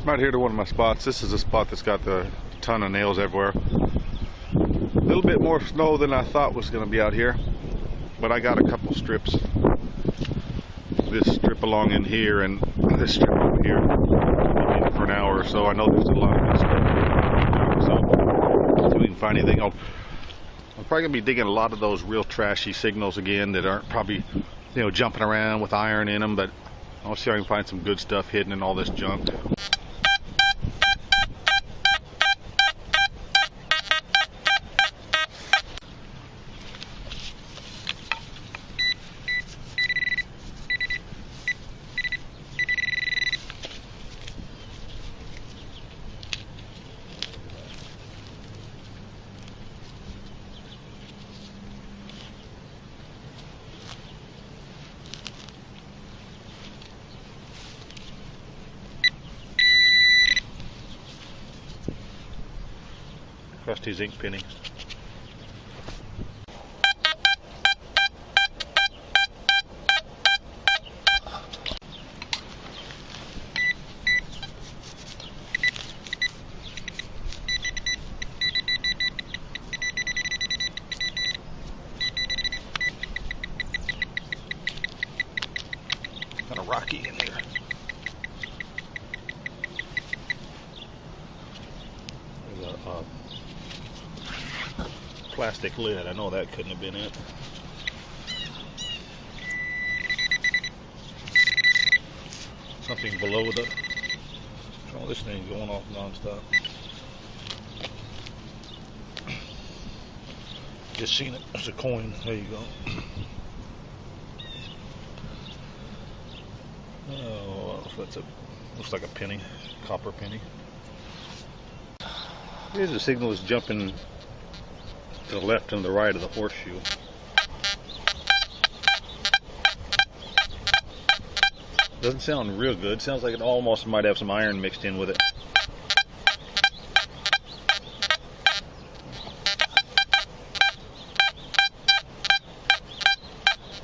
I'm out here to one of my spots. This is a spot that's got a ton of nails everywhere. A little bit more snow than I thought was going to be out here, but I got a couple strips. This strip along in here and this strip over here. I've been for an hour or so. I know there's a lot of good stuff. So if we can find anything, I'm probably gonna be digging a lot of those real trashy signals again that aren't probably, you know, jumping around with iron in them. But I'll see if I can find some good stuff hidden in all this junk. Crusty zinc penny. Kind of rocky in here. There's a plastic lid. I know that couldn't have been it. Something below the... Oh, this thing's going off non-stop. Just seen it. It's a coin. There you go. Oh, that's a... looks like a penny. Copper penny. Here's the signal is jumping to the left and the right of the horseshoe. Doesn't sound real good. Sounds like it almost might have some iron mixed in with it.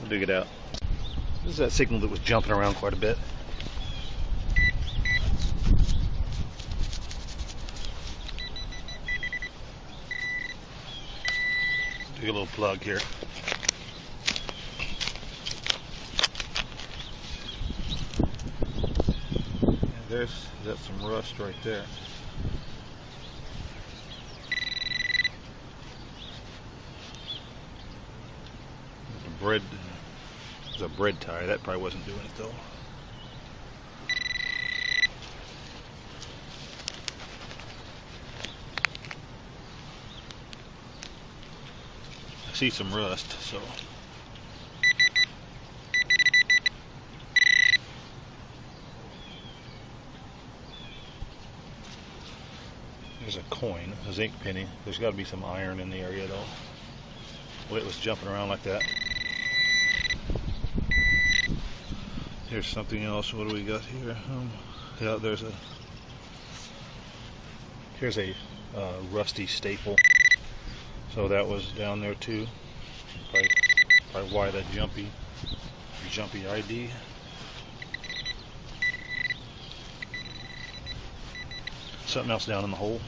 We'll dig it out. This is that signal that was jumping around quite a bit. A little plug here. And that's some rust right there. There's a bread tie. That probably wasn't doing it though. See some rust, so there's a coin, a zinc penny. There's got to be some iron in the area though. Well, it was jumping around like that. Here's something else. What do we got here? Yeah, here's a rusty staple. So that was down there too. Probably why that jumpy ID. Something else down in the hole.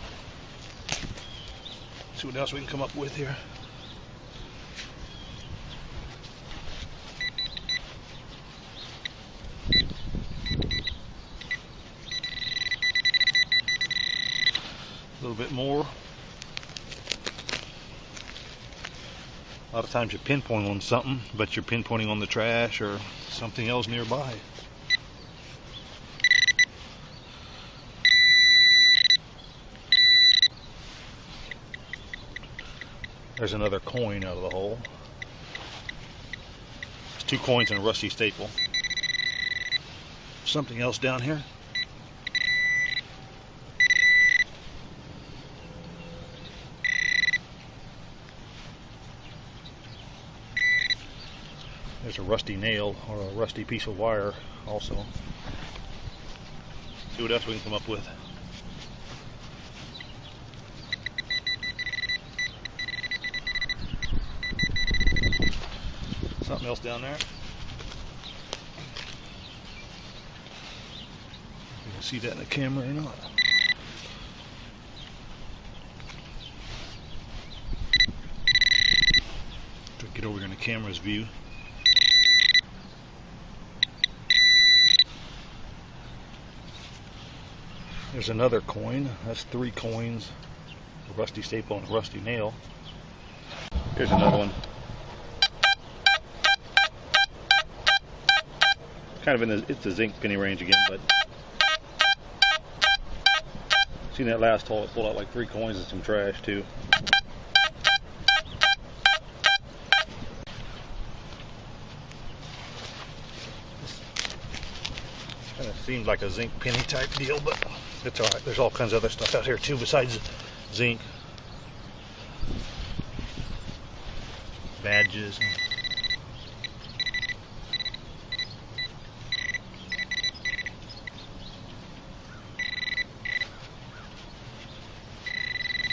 See what else we can come up with here. A little bit more. A lot of times you're pinpointing on something, but you're pinpointing on the trash or something else nearby. There's another coin out of the hole. There's 2 coins and a rusty staple. Something else down here. There's a rusty nail or a rusty piece of wire also. See what else we can come up with. Something else down there. See that in the camera or not? Try to get over here in the camera's view. There's another coin. That's 3 coins. A rusty staple and a rusty nail. Here's another one. Kind of in the, it's the zinc penny range again, but seen that last hole, it pulled out like 3 coins and some trash too. Kind of seems like a zinc penny type deal, but it's alright. There's all kinds of other stuff out here too besides zinc. Badges.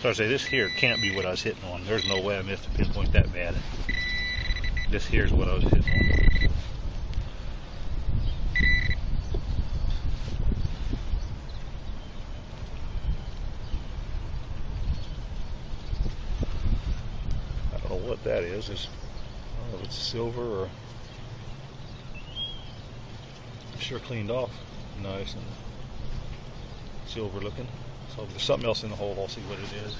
So I say this here can't be what I was hitting on. There's no way I missed a pinpoint that bad. This here's what I was hitting on. I don't know what that is. I don't know if it's silver or sure cleaned off nice and silver looking. So if there's something else in the hole, I'll see what it is.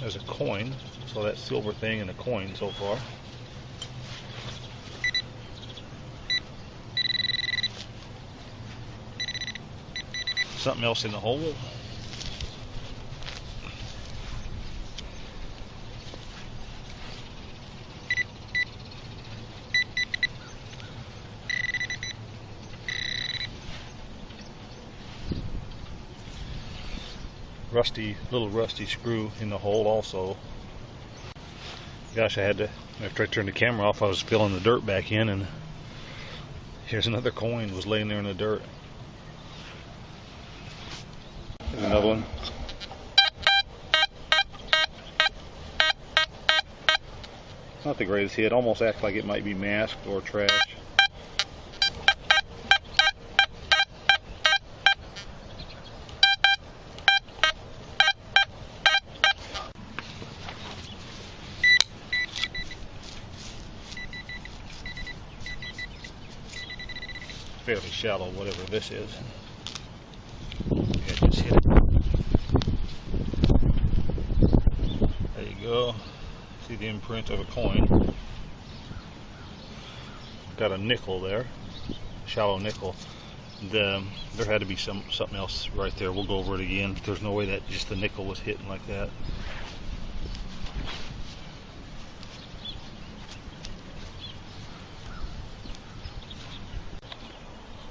There's a coin, so that silver thing and a coin so far. Something else in the hole. Little rusty screw in the hole also. Gosh, I had to, after I turned the camera off, I was filling the dirt back in, and here's another coin was laying there in the dirt. Here's another one. Not the greatest hit. Almost acts like it might be masked or trash. Fairly shallow, whatever this is. Yeah, just hit it. There you go. See the imprint of a coin. Got a nickel there, shallow nickel. There had to be something else right there. We'll go over it again. There's no way that just the nickel was hitting like that.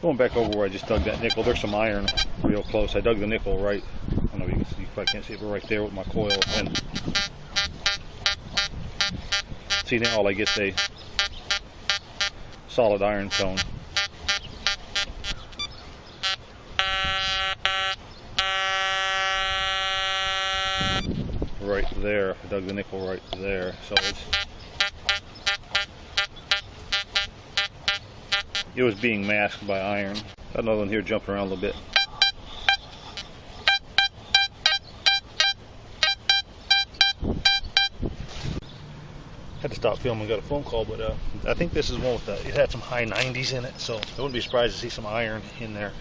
Going back over where I just dug that nickel, there's some iron real close. I dug the nickel right, I don't know if you can see, if I can't see it, but right there with my coil. And see, now all I get's a solid iron tone. Right there, I dug the nickel right there. So it was being masked by iron. Got another one here jumping around a little bit. Had to stop filming, got a phone call, but I think this is one with it had some high 90s in it, so I wouldn't be surprised to see some iron in there.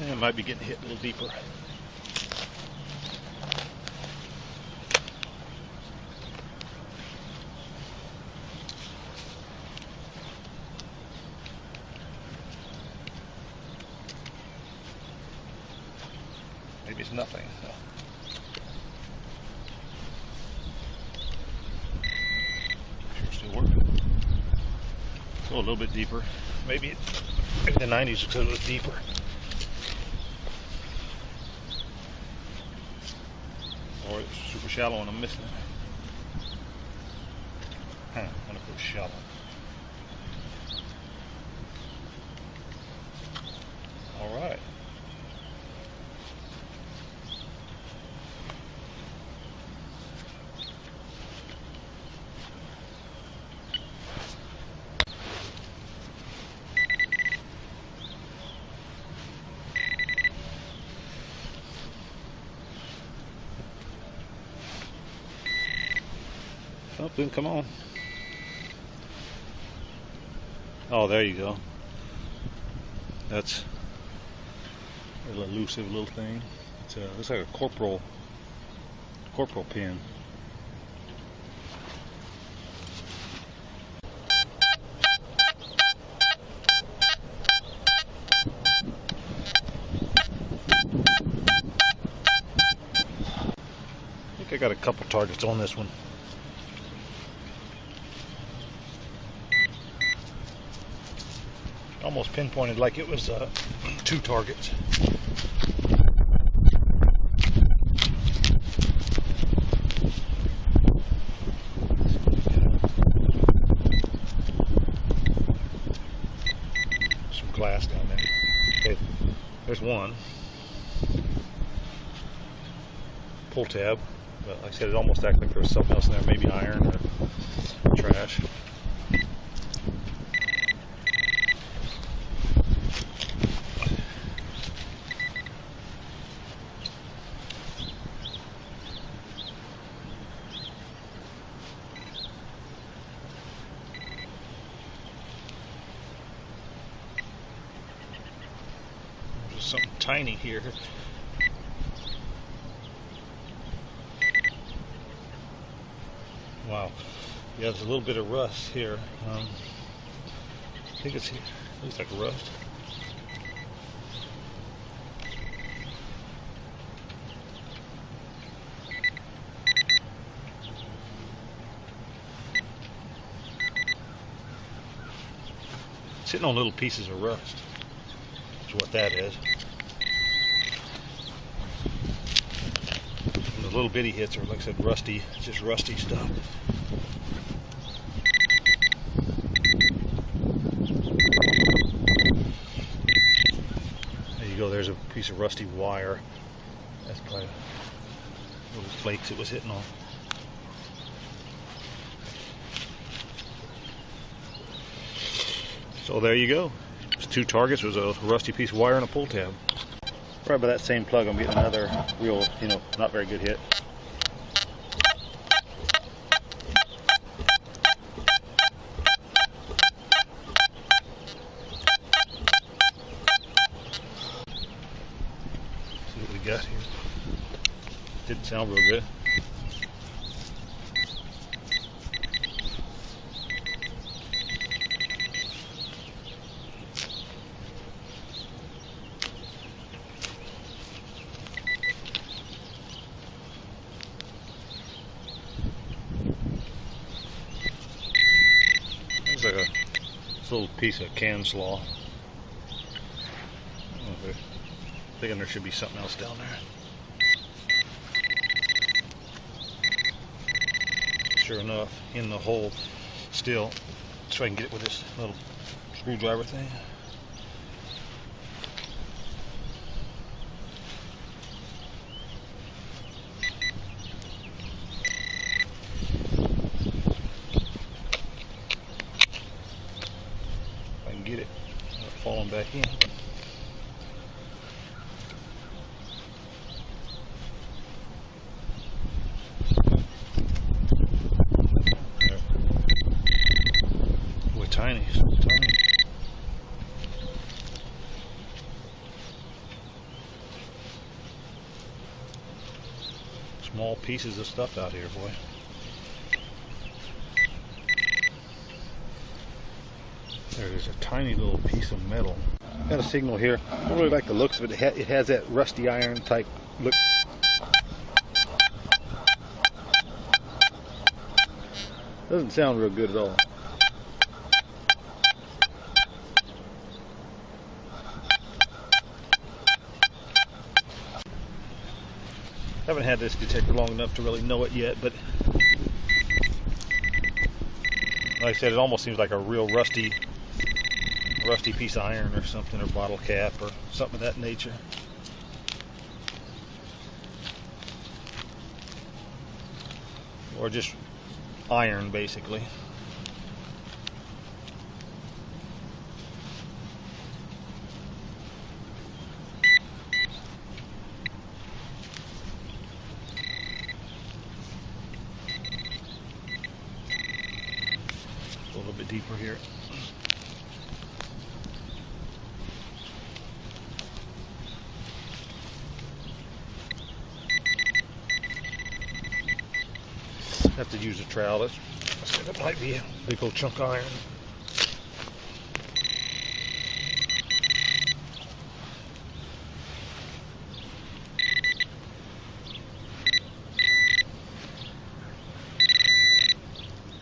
And it might be getting hit a little deeper. Maybe it's nothing. So. Sure, still working. So a little bit deeper. Maybe the 90s because it was deeper. Or it's super shallow and I'm missing it. I'm gonna go shallow. All right. Something, come on. Oh, there you go. That's a little elusive little thing. It's looks like a corporal pin. I think I got a couple targets on this one. Almost pinpointed like it was 2 targets. Some glass down there. Okay, there's one. Pull tab. But like I said, it almost acted like there was something else in there, maybe iron or trash. Something tiny here. Wow. Yeah, there's a little bit of rust here. I think it's here. Looks like rust. Sitting on little pieces of rust. That's what that is. And the little bitty hits are, like I said, rusty, just rusty stuff. There you go, there's a piece of rusty wire. That's probably little flakes it was hitting on. So there you go. It's 2 targets. It was a rusty piece of wire and a pull tab. Right by that same plug, I'm getting another real, not very good hit. See what we got here. Didn't sound real good. Looks like a little piece of can slaw. Thinking there should be something else down there. Sure enough, in the hole still. So I can get it with this little screwdriver thing. If I can get it without falling back in. Tiny. Small pieces of stuff out here, boy. There's a tiny little piece of metal. Got a signal here. I don't really like the looks of it. It has that rusty iron type look. Doesn't sound real good at all. haven't had this detector long enough to really know it yet, but like I said, it almost seems like a real rusty piece of iron or something, or bottle cap or something of that nature. Or just iron, basically. A little bit deeper here. Have to use a trowel. That might be a big old chunk of iron.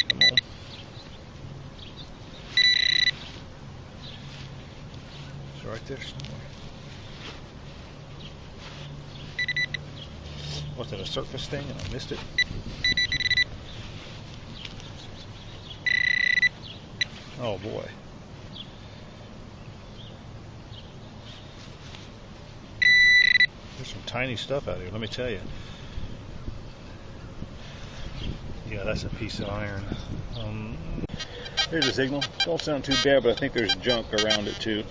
Come on. It's right there somewhere. Was it a surface thing and I missed it? Oh boy. There's some tiny stuff out here, let me tell you. Yeah, that's a piece of iron. Here's a signal. Don't sound too bad, but I think there's junk around it too.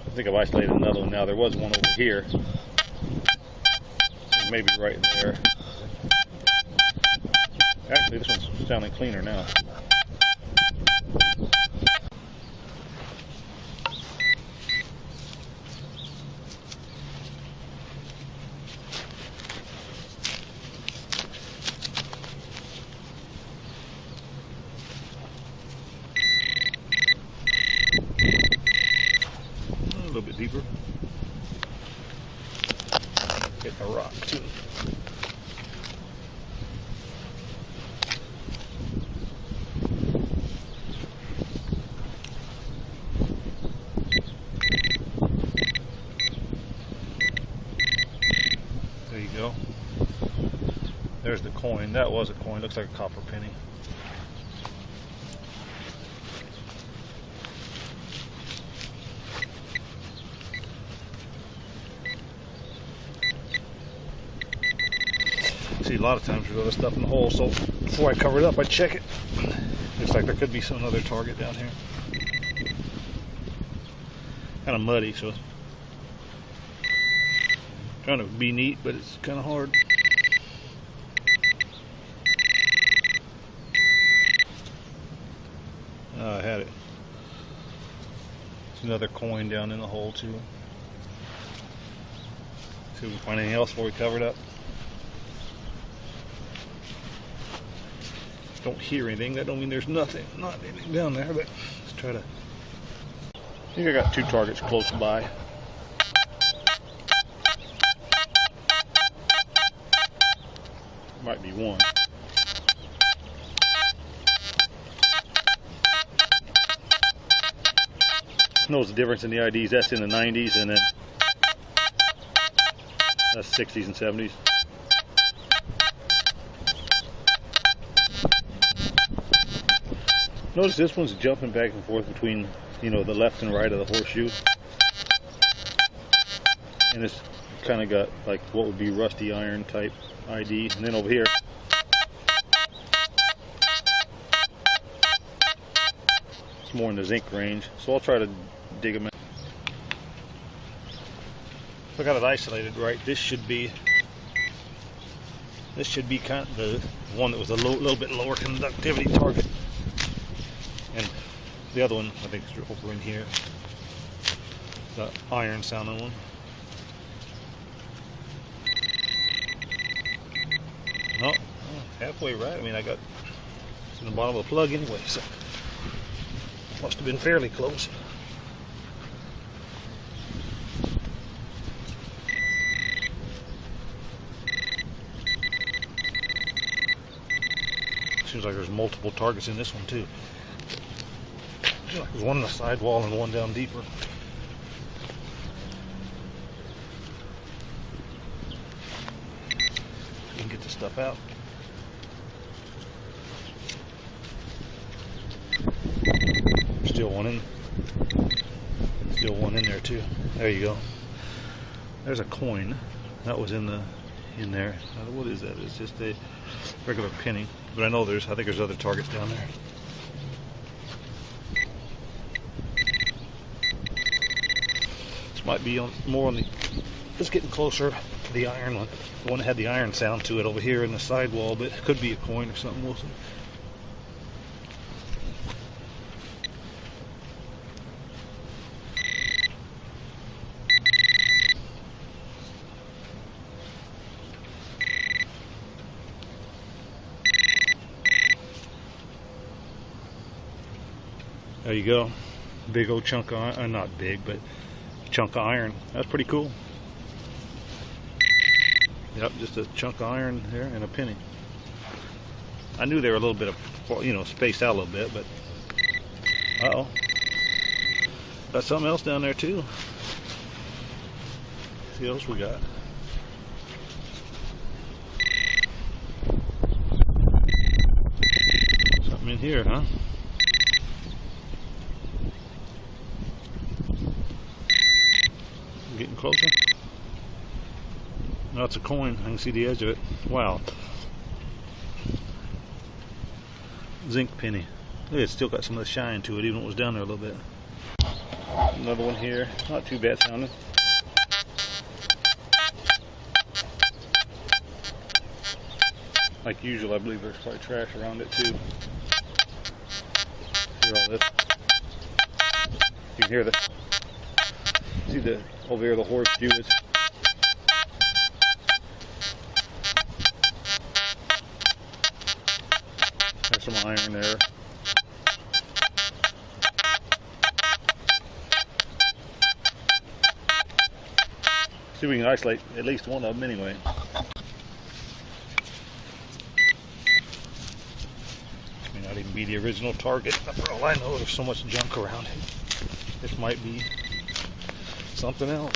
I think I've isolated another one now. There was one over here. Maybe right there. Actually, this one's sounding cleaner now. A little bit deeper. Getting a rock too. There you go. There's the coin. That was a coin. Looks like a copper penny. See, a lot of times we throw stuff in the hole, so before I cover it up, I check it. Looks like there could be some other target down here. Kind of muddy, so trying to be neat, but it's kind of hard. I had it. There's another coin down in the hole too. See if we can find anything else before we cover it up. Don't hear anything. That don't mean there's nothing, not anything down there. But let's try to. I think I got two targets close by. Might be one. Knows the difference in the IDs. That's in the 90s, and then that's 60s and 70s. Notice this one's jumping back and forth between, you know, the left and right of the horseshoe. And it's kind of got like what would be rusty iron type ID. And then over here, it's more in the zinc range. So I'll try to dig them in. If I got it isolated right, this should be kind of the one that was a little bit lower conductivity target. And the other one, I think, is over in here. The iron sounding one. No, halfway right. I mean, I got it's in the bottom of the plug anyway, so must have been fairly close. Seems like there's multiple targets in this one too. There's one on the sidewall and one down deeper. You can get the stuff out. Still one in there too. There you go. There's a coin that was in there. What is that? It's just a regular penny, but I think there's other targets down there. This might be more on the. It's getting closer to the iron one. The one that had the iron sound to it over here in the sidewall, but it could be a coin or something. We'll see. There you go. Big old chunk of iron, not big, but chunk of iron. That's pretty cool. Yep, just a chunk of iron there and a penny. I knew they were a little bit of, spaced out a little bit, but uh-oh. Got something else down there too. See what else we got. Something in here, huh? Getting closer. No, it's a coin. I can see the edge of it. Wow. Zinc penny. Look, it's still got some of the shine to it, even though it was down there a little bit. Another one here. Not too bad sounding. Like usual, I believe there's probably trash around it too. Hear all this. You can hear the. See the over here the horseshoe is. There's some iron there. See if we can isolate at least one of them anyway. May not even be the original target. For all I know, there's so much junk around it. This might be something else.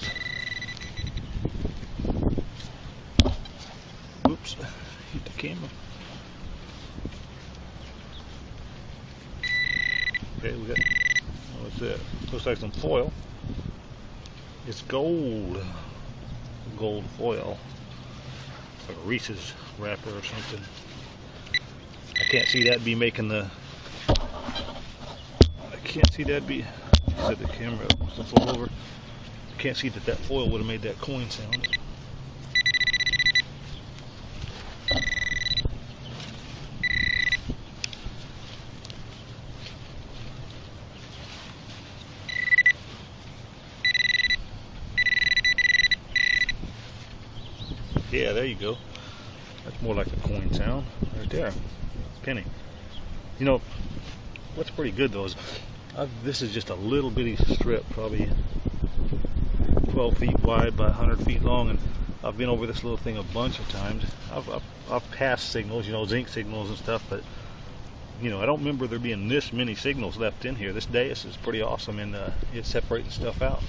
Oops, hit the camera. Okay, we got, what's that? Looks like some foil. It's gold. Gold foil. It's like a Reese's wrapper or something. I can't see that be making the. I can't see that be. Set the camera up, to fall over. I can't see that foil would have made that coin sound. Yeah, there you go. That's more like a coin sound right there. Penny. You know, what's pretty good though is this is just a little bitty strip, probably 12 feet wide by 100 feet long, and I've been over this little thing a bunch of times. I've passed signals, zinc signals and stuff, but I don't remember there being this many signals left in here. This dais is pretty awesome, and it's separating stuff out.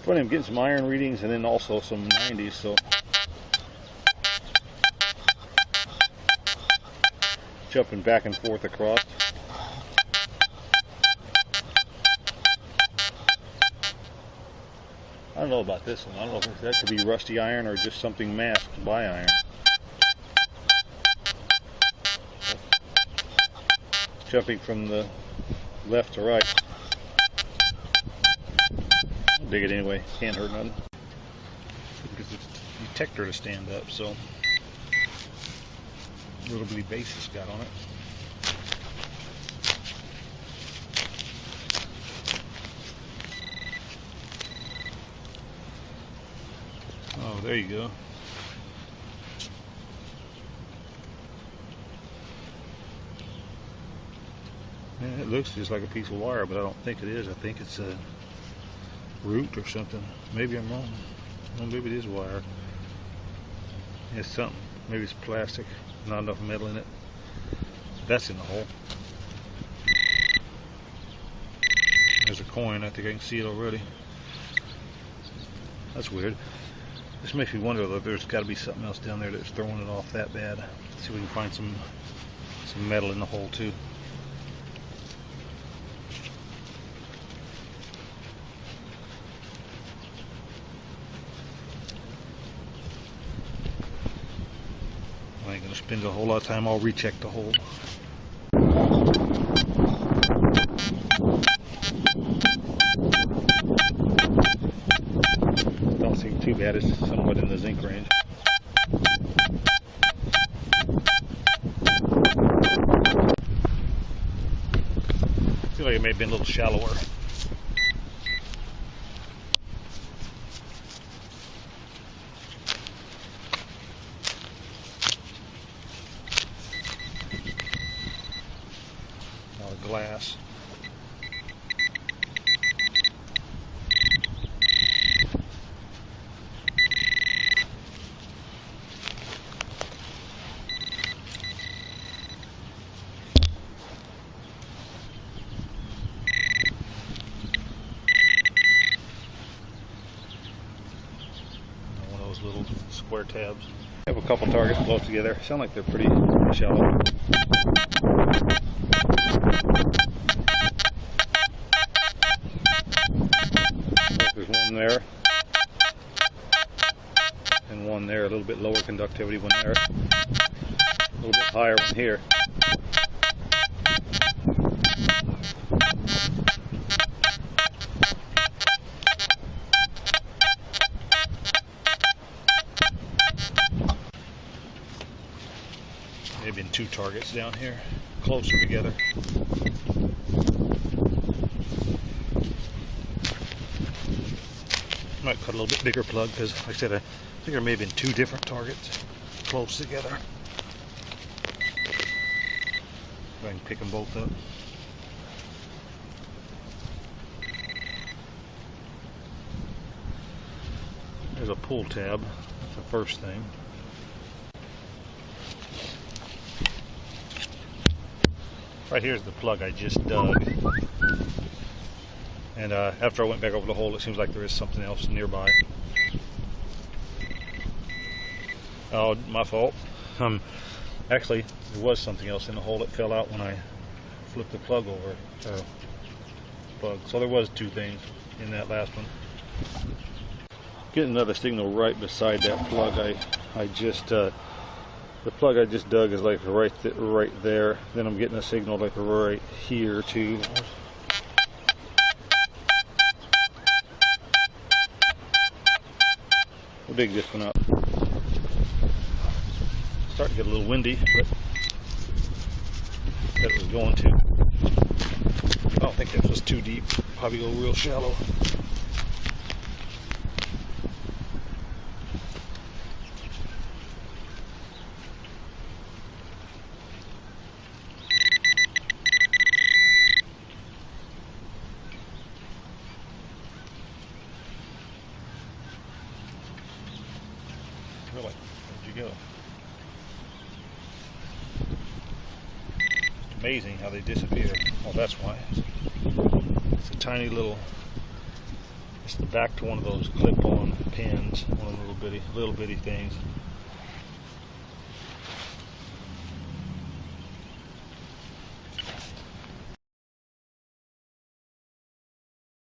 Funny, I'm getting some iron readings and then also some 90s, so jumping back and forth across. I don't know about this one. I don't know if that could be rusty iron or just something masked by iron. Jumping from the left to right. I'll dig it anyway. Can't hurt nothing. Because the detector to stand up, so little bitty base it's got on it. Oh, there you go. Yeah, it looks just like a piece of wire, but I don't think it is. I think it's a root or something. Maybe I'm wrong. Well, maybe it is wire. It's something. Maybe it's plastic. Not enough metal in it. That's in the hole. There's a coin. I think I can see it already. That's weird. This makes me wonder that there's got to be something else down there that's throwing it off that bad. Let's see if we can find some metal in the hole too. I ain't gonna spend a whole lot of time. I'll recheck the hole. Don't seem too bad. It's somewhat in the zinc range. Seems like it may have been a little shallower. Glass. One of those little square tabs. I have a couple targets close together. Sound like they're pretty shallow. There's one there, and one there, a little bit lower conductivity one there, a little bit higher one here. Maybe in two targets down here, closer together. Might cut a little bit bigger plug because, like I said, I think there may have been two different targets close together. If I can pick them both up. There's a pull tab. That's the first thing. Right here's the plug I just dug. And after I went back over the hole, it seems like there is something else nearby. Oh, my fault. Actually, there was something else in the hole that fell out when I flipped the plug over. So there was two things in that last one. Getting another signal right beside that plug. The plug I just dug is like right there. Then I'm getting a signal like right here too. We'll dig this one up. Starting to get a little windy, but that was going to. I don't think that was too deep. Probably go real shallow. Really? Where'd you go? It's amazing how they disappear. Oh, that's why. It's a tiny little. It's the back to one of those clip-on pins, one of the little bitty things.